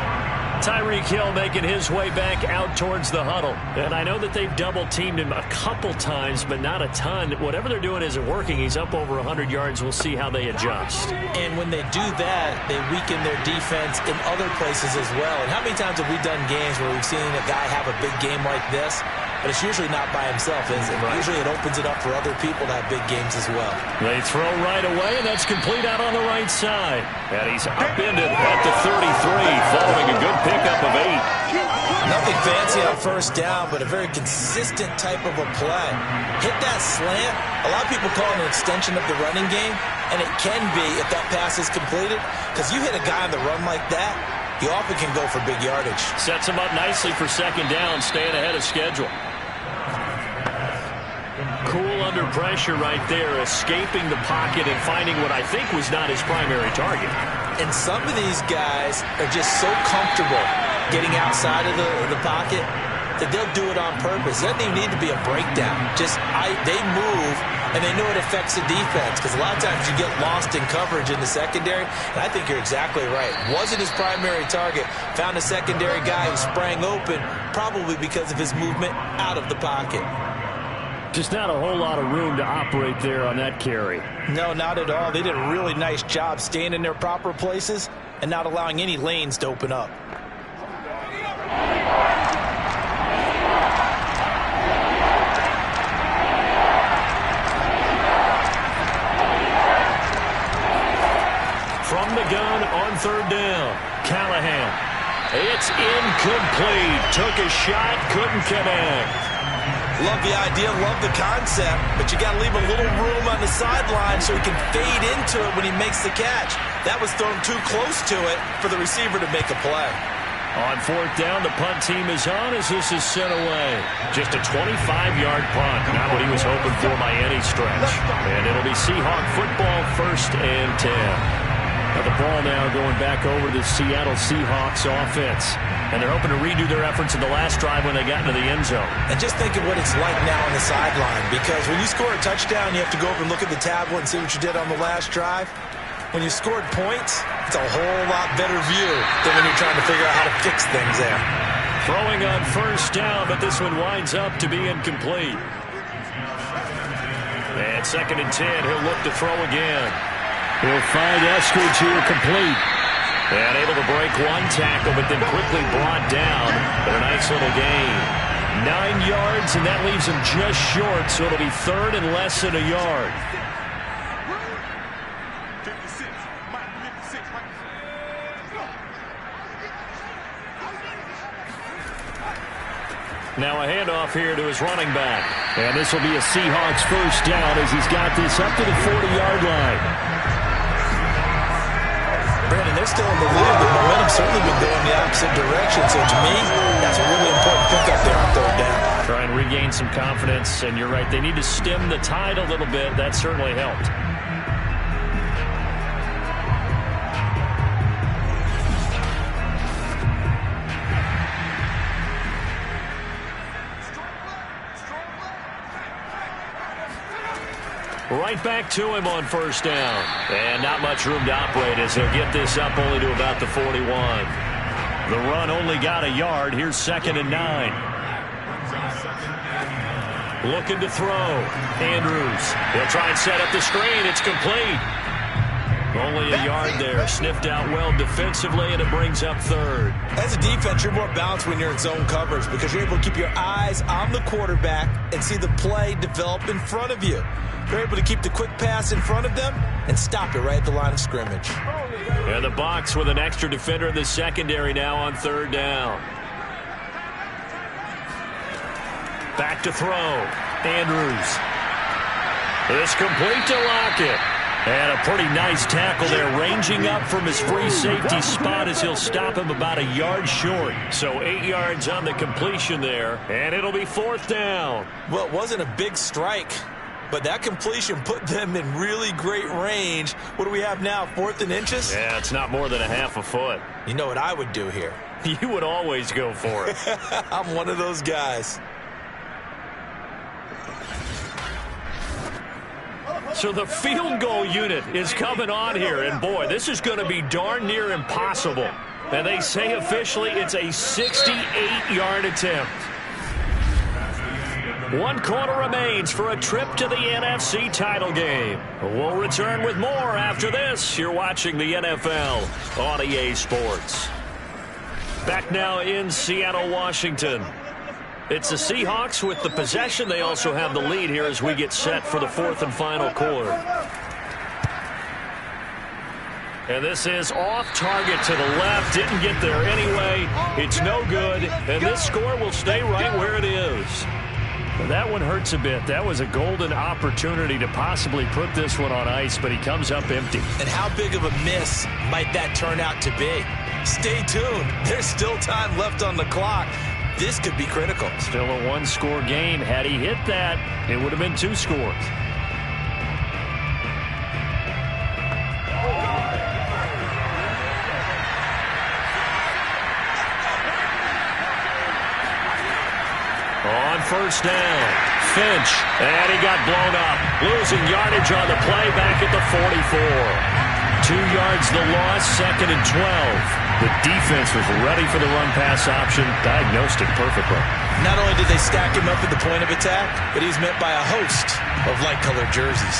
Tyreek Hill making his way back out towards the huddle. And I know that they've double-teamed him a couple times, but not a ton. Whatever they're doing isn't working. He's up over 100 yards. We'll see how they adjust. And when they do that, they weaken their defense in other places as well. And how many times have we done games where we've seen a guy have a big game like this? But it's usually not by himself, is it? Right. Usually it opens it up for other people to have big games as well. They throw right away, and that's complete out on the right side. And he's upended at the 33, following a good pickup of 8. Nothing fancy on first down, but a very consistent type of a play. Hit that slant. A lot of people call it an extension of the running game, and it can be if that pass is completed, because you hit a guy on the run like that, you often can go for big yardage. Sets him up nicely for second down, staying ahead of schedule. Cool under pressure right there, escaping the pocket and finding what I think was not his primary target. And some of these guys are just so comfortable getting outside of the pocket that they'll do it on purpose. It doesn't even need to be a breakdown. They move, and they know it affects the defense, because a lot of times you get lost in coverage in the secondary, and I think you're exactly right. Wasn't his primary target. Found a secondary guy who sprang open, probably because of his movement out of the pocket. Just not a whole lot of room to operate there on that carry. No, not at all. They did a really nice job staying in their proper places and not allowing any lanes to open up. From the gun on third down, Callahan. It's incomplete. Took a shot, couldn't connect. Love the idea, love the concept, but you got to leave a little room on the sideline so he can fade into it when he makes the catch. That was thrown too close to it for the receiver to make a play. On fourth down, the punt team is on as this is sent away. Just a 25-yard punt, not what he was hoping for by any stretch. And it'll be Seahawk football, 1st and 10. Now the ball now going back over to the Seattle Seahawks offense. And they're hoping to redo their efforts in the last drive when they got into the end zone. And just think of what it's like now on the sideline, because when you score a touchdown, you have to go over and look at the tablet and see what you did on the last drive. When you scored points, it's a whole lot better view than when you're trying to figure out how to fix things there. Throwing on first down, but this one winds up to be incomplete. And 2nd and 10, he'll look to throw again. He'll find Eskridge here complete. And able to break one tackle, but then quickly brought down. But a nice little gain. 9 yards, and that leaves him just short, so it'll be 3rd and less than a yard. Now a handoff here to his running back. And this will be a Seahawks first down as he's got this up to the 40-yard line. Brandon, they're still in the lead, but momentum's certainly been going the opposite direction. So to me, that's a really important pickup there on third down. Try and regain some confidence, and you're right, they need to stem the tide a little bit. That certainly helped. Right back to him on first down. And not much room to operate as he'll get this up only to about the 41. The run only got a yard. Here's 2nd and 9. Looking to throw. Andrews. He'll try and set up the screen. It's complete. Only a yard there. Sniffed out well defensively, and it brings up 3rd. As a defense, you're more balanced when you're in zone coverage because you're able to keep your eyes on the quarterback and see the play develop in front of you. You're able to keep the quick pass in front of them and stop it right at the line of scrimmage. And the Bucs with an extra defender in the secondary now on 3rd down. Back to throw. Andrews. It's complete to Lockett. And a pretty nice tackle there, ranging up from his free safety spot as he'll stop him about a yard short. So 8 yards on the completion there, and it'll be 4th down. Well, it wasn't a big strike, but that completion put them in really great range. What do we have now, 4th and inches? Yeah, it's not more than a half a foot. You know what I would do here? You would always go for it. I'm one of those guys. So the field goal unit is coming on here, and boy, this is going to be darn near impossible. And they say officially it's a 68-yard attempt. 1 quarter remains for a trip to the NFC title game. We'll return with more after this. You're watching the NFL on EA Sports. Back now in Seattle, Washington. It's the Seahawks with the possession. They also have the lead here as we get set for the 4th and final quarter. And this is off target to the left. Didn't get there anyway. It's no good. And this score will stay right where it is. That one hurts a bit. That was a golden opportunity to possibly put this one on ice, but he comes up empty. And how big of a miss might that turn out to be? Stay tuned. There's still time left on the clock. This could be critical. Still a 1-score game. Had he hit that, it would have been 2 scores. On first down, Finch, and he got blown up. Losing yardage on the play back at the 44. 2 yards the loss, 2nd and 12. The defense was ready for the run-pass option, diagnosed it perfectly. Not only did they stack him up at the point of attack, but he's met by a host of light-colored jerseys.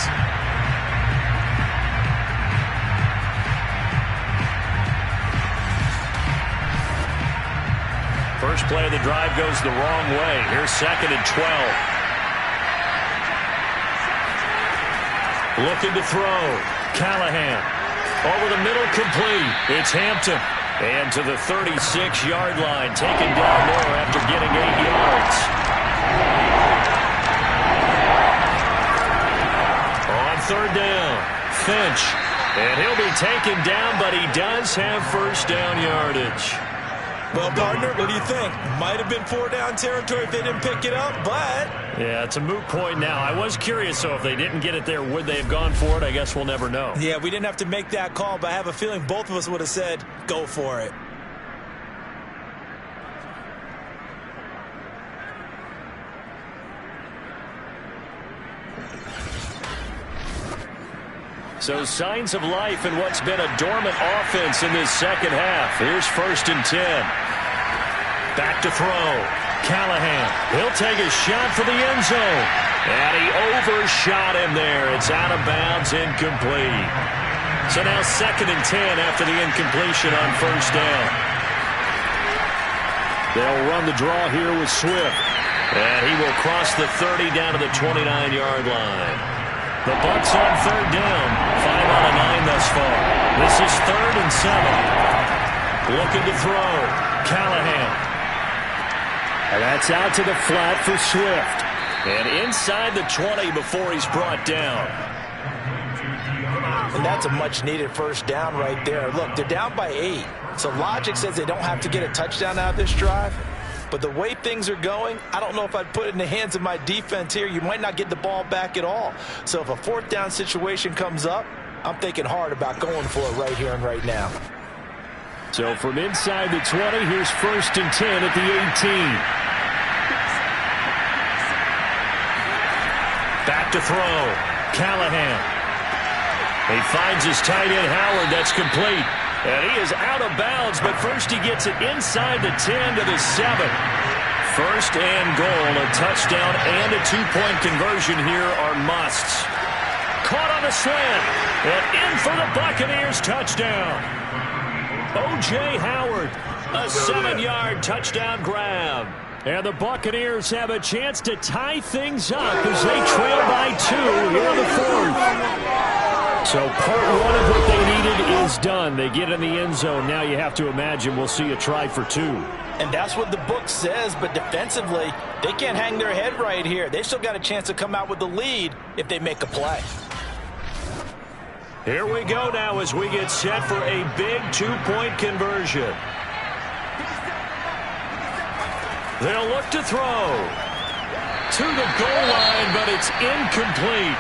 First play of the drive goes the wrong way. Here's 2nd and 12. Looking to throw. Callahan. Over the middle, complete. It's Hampton. And to the 36-yard line, taken down there after getting 8 yards. On 3rd down, Finch. And he'll be taken down, but he does have first down yardage. Well, partner, what do you think? Might have been 4-down territory if they didn't pick it up, but... Yeah, it's a moot point now. I was curious, so if they didn't get it there, would they have gone for it? I guess we'll never know. Yeah, we didn't have to make that call, but I have a feeling both of us would have said, go for it. So signs of life in what's been a dormant offense in this second half. Here's 1st and 10. Back to throw. Callahan. He'll take a shot for the end zone. And he overshot him there. It's out of bounds, incomplete. So now 2nd and 10 after the incompletion on first down. They'll run the draw here with Swift. And he will cross the 30 down to the 29-yard line. The Bucs on 3rd down. 5 out of 9 thus This is 3rd and 7. Looking to throw. Callahan. And that's out to the flat for Swift. And inside the 20 before he's brought down. And that's a much-needed first down right there. Look, they're down by 8. So logic says they don't have to get a touchdown out of this drive. But the way things are going, I don't know if I'd put it in the hands of my defense here. You might not get the ball back at all. So if a 4th down situation comes up, I'm thinking hard about going for it right here and right now. So from inside the 20, here's 1st and 10 at the 18. Back to throw. Callahan. He finds his tight end, Howard. That's complete. And he is out of bounds, but first he gets it inside the 10 to the 7. 1st and goal. A touchdown and a 2-point conversion here are musts. Caught on the slant. And in for the Buccaneers touchdown. O.J. Howard. A 7-yard touchdown grab. And the Buccaneers have a chance to tie things up as they trail by 2 here in the 4th. So part 1 of what they needed is done. They get in the end zone. Now you have to imagine we'll see a try for 2. And that's what the book says, but defensively, they can't hang their head right here. They've still got a chance to come out with the lead if they make a play. Here we go now as we get set for a big 2-point conversion. They'll look to throw. To the goal line, but it's incomplete.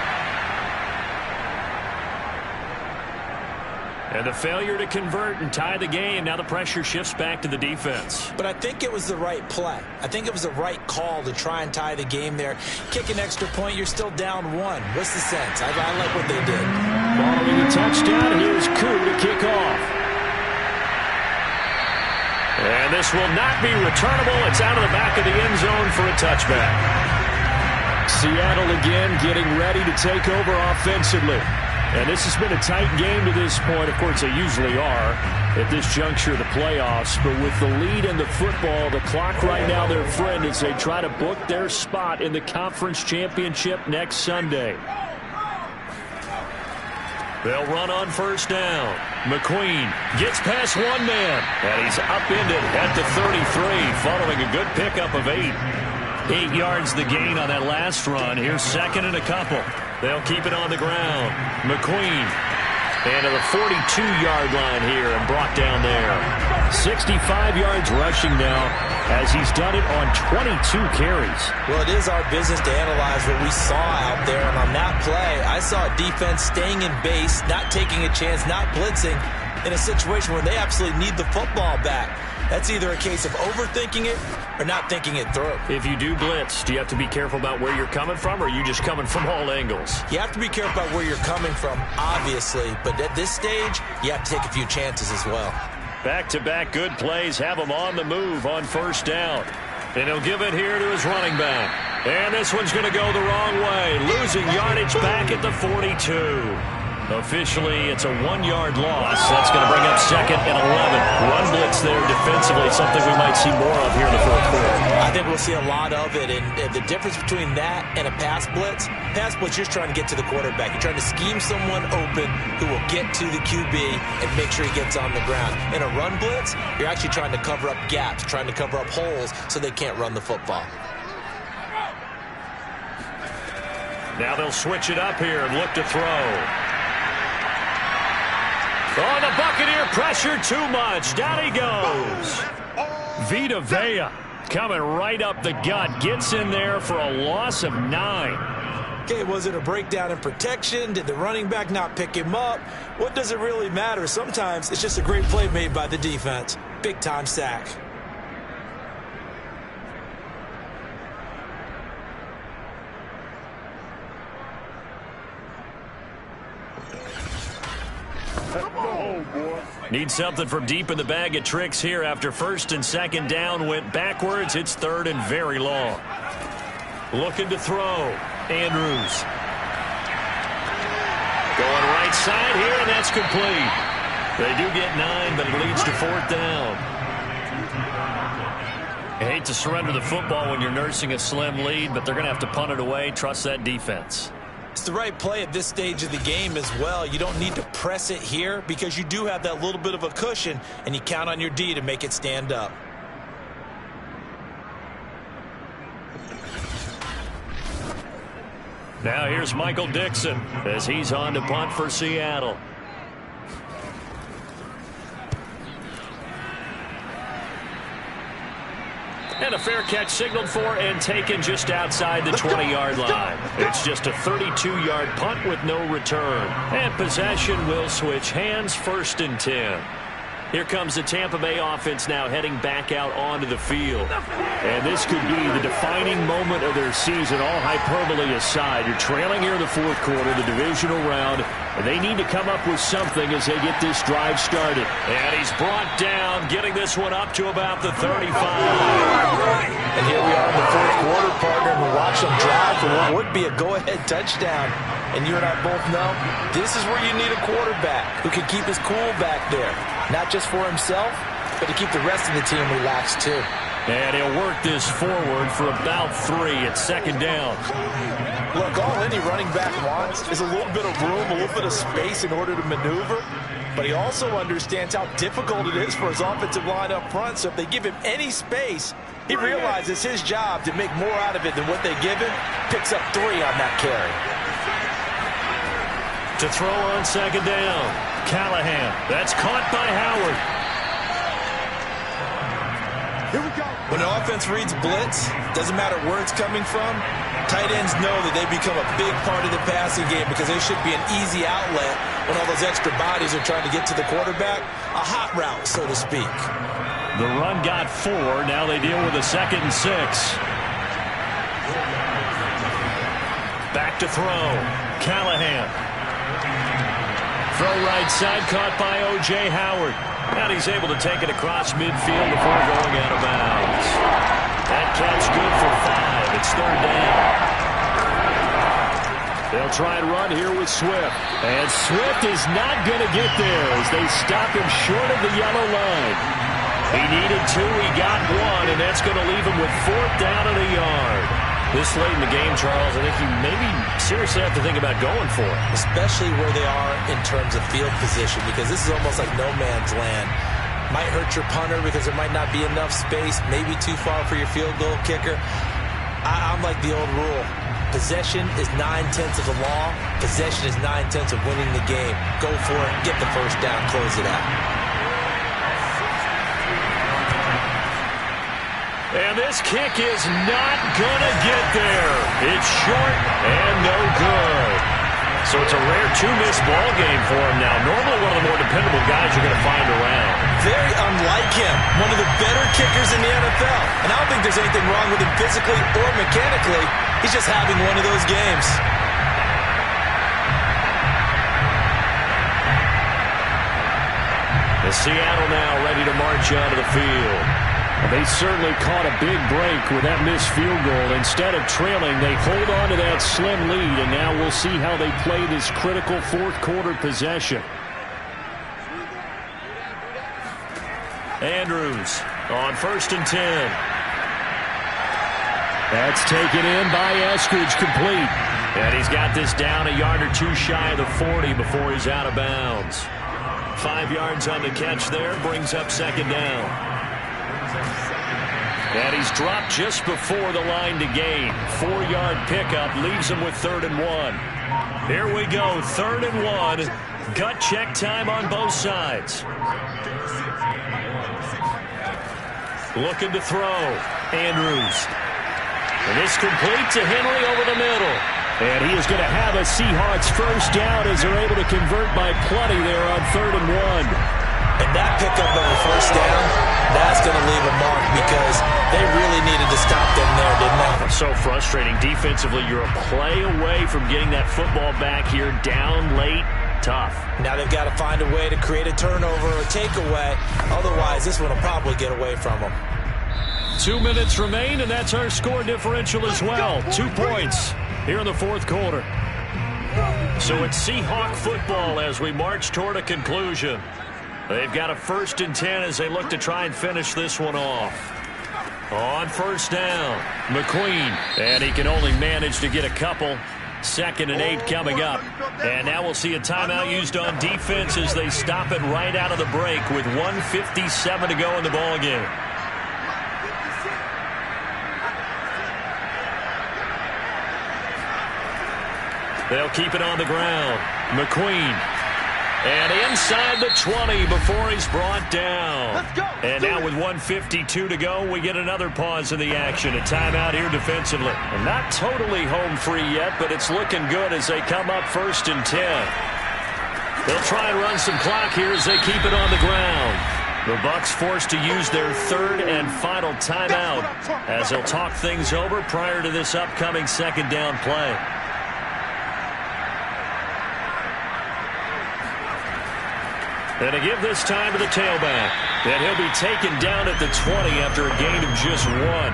And the failure to convert and tie the game. Now the pressure shifts back to the defense. But I think it was the right play. I think it was the right call to try and tie the game there. Kick an extra point, you're still down 1. What's the sense? I like what they did. Following the touchdown, here's Koo to kick off. And this will not be returnable. It's out of the back of the end zone for a touchback. Seattle again getting ready to take over offensively. And this has been a tight game to this point. Of course, they usually are at this juncture of the playoffs. But with the lead in the football, the clock right now, their friend, as they try to book their spot in the conference championship next Sunday. They'll run on 1st down. McQueen gets past 1 man. And he's upended at the 33 following a good pickup of 8. 8 yards the gain on that last run. Here's 2nd and a couple. They'll keep it on the ground. McQueen. And to the 42-yard line here and brought down there. 65 yards rushing now as he's done it on 22 carries. Well, it is our business to analyze what we saw out there. And on that play, I saw a defense staying in base, not taking a chance, not blitzing in a situation where they absolutely need the football back. That's either a case of overthinking it or not thinking it through. If you do blitz, do you have to be careful about where you're coming from, or are you just coming from all angles? You have to be careful about where you're coming from, obviously. But at this stage, you have to take a few chances as well. Back-to-back good plays have him on the move on 1st down. And he'll give it here to his running back. And this one's going to go the wrong way. Losing yardage back at the 42. Officially, it's a 1-yard loss. That's going to bring up 2nd and 11. Run blitz there defensively, something we might see more of here in the 4th quarter. I think we'll see a lot of it. And the difference between that and a pass blitz, you're just trying to get to the quarterback. You're trying to scheme someone open who will get to the QB and make sure he gets on the ground. In a run blitz, you're actually trying to cover up gaps, trying to cover up holes so they can't run the football. Now they'll switch it up here and look to throw. Oh, the Buccaneer pressure too much. Down he goes. Vita Vea coming right up the gut. Gets in there for a loss of 9. Okay, was it a breakdown in protection? Did the running back not pick him up? What does it really matter? Sometimes it's just a great play made by the defense. Big-time sack. Need something from deep in the bag of tricks here after 1st and 2nd down went backwards. It's 3rd and very long. Looking to throw. Andrews. Going right side here, and that's complete. They do get 9, but it leads to 4th down. I hate to surrender the football when you're nursing a slim lead, but they're going to have to punt it away. Trust that defense. It's the right play at this stage of the game as well. You don't need to press it here because you do have that little bit of a cushion, and you count on your D to make it stand up. Now here's Michael Dixon as he's on to punt for Seattle. And a fair catch signaled for and taken just outside the 20-yard line. It's just a 32-yard punt with no return. And possession will switch hands, 1st and 10. Here comes the Tampa Bay offense now heading back out onto the field. And this could be the defining moment of their season, all hyperbole aside. You're trailing here in the 4th quarter, the divisional round, and they need to come up with something as they get this drive started. And he's brought down, getting this one up to about the 35. And here we are in the 4th quarter, partner, and we watch them drive for what would be a go-ahead touchdown. And you and I both know this is where you need a quarterback who can keep his cool back there. Not just for himself, but to keep the rest of the team relaxed too. And he'll work this forward for about 3 at 2nd down. Look, all any running back wants is a little bit of room, a little bit of space in order to maneuver. But he also understands how difficult it is for his offensive line up front. So if they give him any space, he realizes his job to make more out of it than what they give him. Picks up 3 on that carry. To throw on 2nd down. Callahan. That's caught by Howard. Here we go. When an offense reads blitz, doesn't matter where it's coming from, tight ends know that they become a big part of the passing game because they should be an easy outlet when all those extra bodies are trying to get to the quarterback. A hot route, so to speak. The run got 4. Now they deal with a 2nd and 6. Back to throw. Callahan. Throw right side, caught by O.J. Howard. And he's able to take it across midfield before going out of bounds. That catch good for 5. It's 3rd down. They'll try and run here with Swift. And Swift is not going to get there as they stop him short of the yellow line. He needed 2, he got 1, and that's going to leave him with 4th down and a yard. This late in the game, Charles, I think you maybe seriously have to think about going for it. Especially where they are in terms of field position, because this is almost like no man's land. Might hurt your punter because there might not be enough space, maybe too far for your field goal kicker. I'm like the old rule. Possession is 9/10 of the law. Possession is 9/10 of winning the game. Go for it, get the 1st down, close it out. And this kick is not going to get there. It's short and no good. So it's a rare 2-miss ball game for him now. Normally one of the more dependable guys you're going to find around. Very unlike him. One of the better kickers in the NFL. And I don't think there's anything wrong with him physically or mechanically. He's just having one of those games. The Seattle now ready to march onto the field. They certainly caught a big break with that missed field goal. Instead of trailing, they hold on to that slim lead, and now we'll see how they play this critical 4th quarter possession. Andrews on 1st and 10. That's taken in by Eskridge, complete. And he's got this down a yard or 2 shy of the 40 before he's out of bounds. 5 yards on the catch there, brings up 2nd down. And he's dropped just before the line to gain. 4-yard pickup leaves him with 3rd and 1. Here we go, 3rd and 1. Gut check time on both sides. Looking to throw. Andrews. And this complete to Henry over the middle. And he is going to have a Seahawks 1st down as they're able to convert by plenty there on 3rd and 1. And that pickup of a 1st down, that's going to leave a mark because they really needed to stop them there, didn't they? So frustrating. Defensively, you're a play away from getting that football back here down late. Tough. Now they've got to find a way to create a turnover or a takeaway. Otherwise, this one will probably get away from them. 2 minutes remain, and that's our score differential as well. 2 points here in the 4th quarter. So it's Seahawk football as we march toward a conclusion. They've got a 1st and 10 as they look to try and finish this one off. On 1st down, McQueen. And he can only manage to get a couple. 2nd and 8 coming up. And now we'll see a timeout used on defense as they stop it right out of the break with 1:57 to go in the ball game. They'll keep it on the ground. McQueen. And inside the 20 before he's brought down. And now with 1:52 to go, we get another pause in the action. A timeout here defensively. And not totally home free yet, but it's looking good as they come up 1st and 10. They'll try and run some clock here as they keep it on the ground. The Bucs forced to use their 3rd and final timeout as they'll talk things over prior to this upcoming 2nd down play. And to give this time to the tailback. And he'll be taken down at the 20 after a gain of just 1.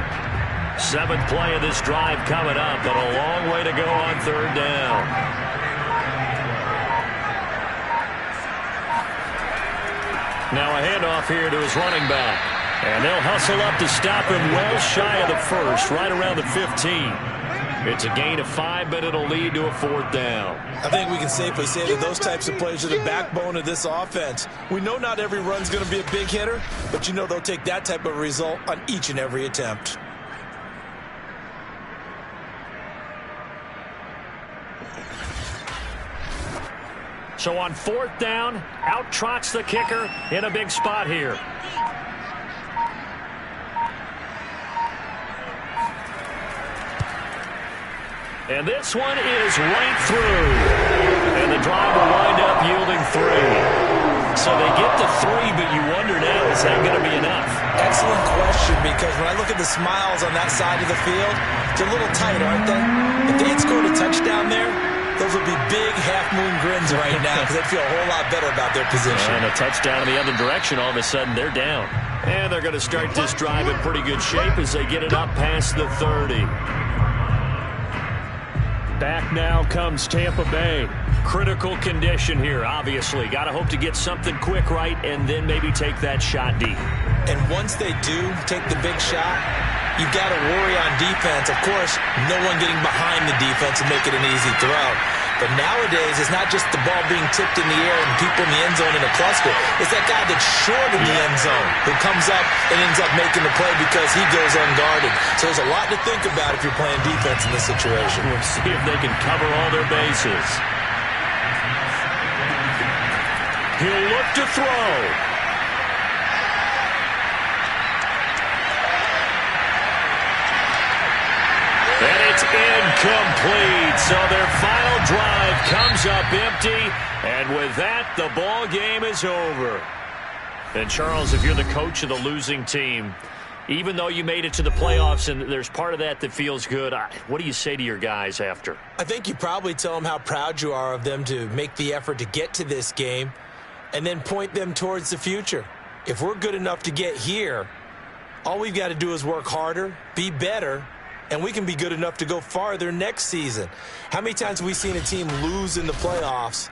7th play of this drive coming up, but a long way to go on 3rd down. Now a handoff here to his running back. And they'll hustle up to stop him well shy of the 1st, right around the 15. It's a gain of 5, but it'll lead to a 4th down. I think we can safely say that those types of plays are the backbone of this offense. We know not every run's going to be a big hitter, but you know they'll take that type of result on each and every attempt. So on 4th down, out trots the kicker in a big spot here. And this one is right through. And the drive will wind up yielding 3. So they get to 3, but you wonder now, is that going to be enough? Excellent question, because when I look at the smiles on that side of the field, they're a little tight, aren't they? If they had scored a touchdown there, those would be big half-moon grins right now because they'd feel a whole lot better about their position. And a touchdown in the other direction, all of a sudden they're down. And they're going to start this drive in pretty good shape as they get it up past the 30. Back now comes Tampa Bay. Critical condition here, obviously. Got to hope to get something quick right and then maybe take that shot deep. And once they do take the big shot, you've got to worry on defense. Of course, no one getting behind the defense and make it an easy throw. But nowadays, it's not just the ball being tipped in the air and people in the end zone in a cluster. It's that guy that's short in the end zone who comes up and ends up making the play because he goes unguarded. So there's a lot to think about if you're playing defense in this situation. We'll see if they can cover all their bases. He'll look to throw. And it's incomplete. So their final drive comes up empty. And with that, the ball game is over. And Charles, if you're the coach of the losing team, even though you made it to the playoffs and there's part of that feels good, what do you say to your guys after? I think you probably tell them how proud you are of them to make the effort to get to this game and then point them towards the future. If we're good enough to get here, all we've got to do is work harder, be better, and we can be good enough to go farther next season. How many times have we seen a team lose in the playoffs,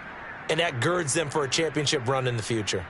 and that girds them for a championship run in the future?